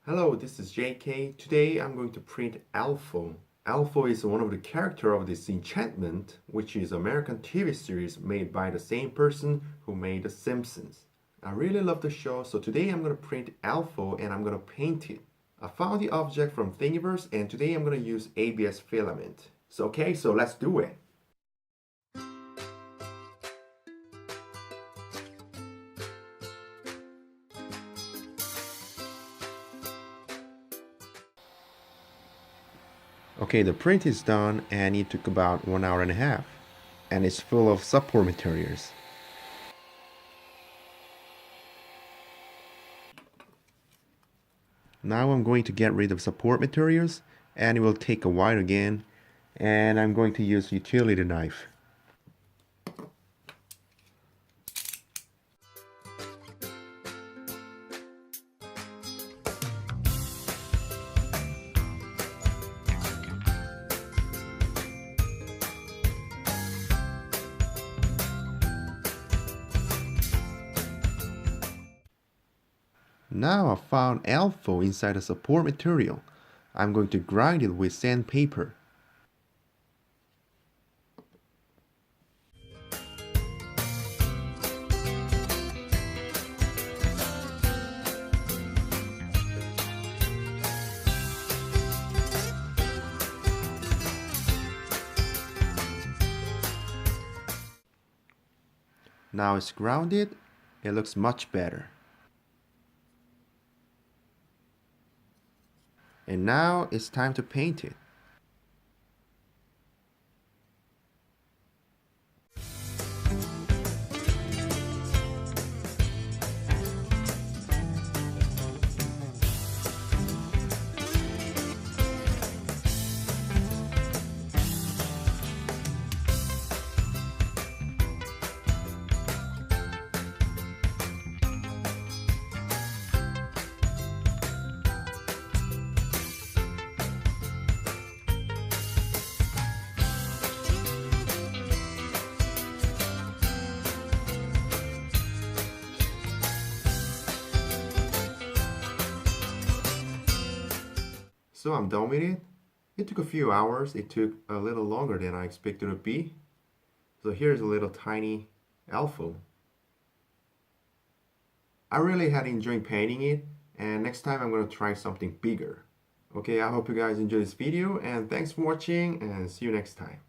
Hello, this is JK. Today I'm going to print Elfo. Elfo is one of the characters of Disenchantment, which is an American TV series made by the same person who made The Simpsons. I really love the show, so today I'm going to print Elfo and I'm going to paint it. I found the object from Thingiverse and today I'm going to use ABS filament. So let's do it. Okay, the print is done and it took about 1.5 hours. And it's full of support materials. Now I'm going to get rid of support materials and it will take a while again. And I'm going to use utility knife. Now I found Elfo inside the support material. I'm going to grind it with sandpaper. Now it's grounded, it looks much better. And now it's time to paint it. So I'm done with it. It took a few hours. It took a little longer than I expected it to be. So here's a little tiny Elfo. I really had enjoyed painting it, and next time I'm going to try something bigger. Okay, I hope you guys enjoyed this video, and thanks for watching, and see you next time.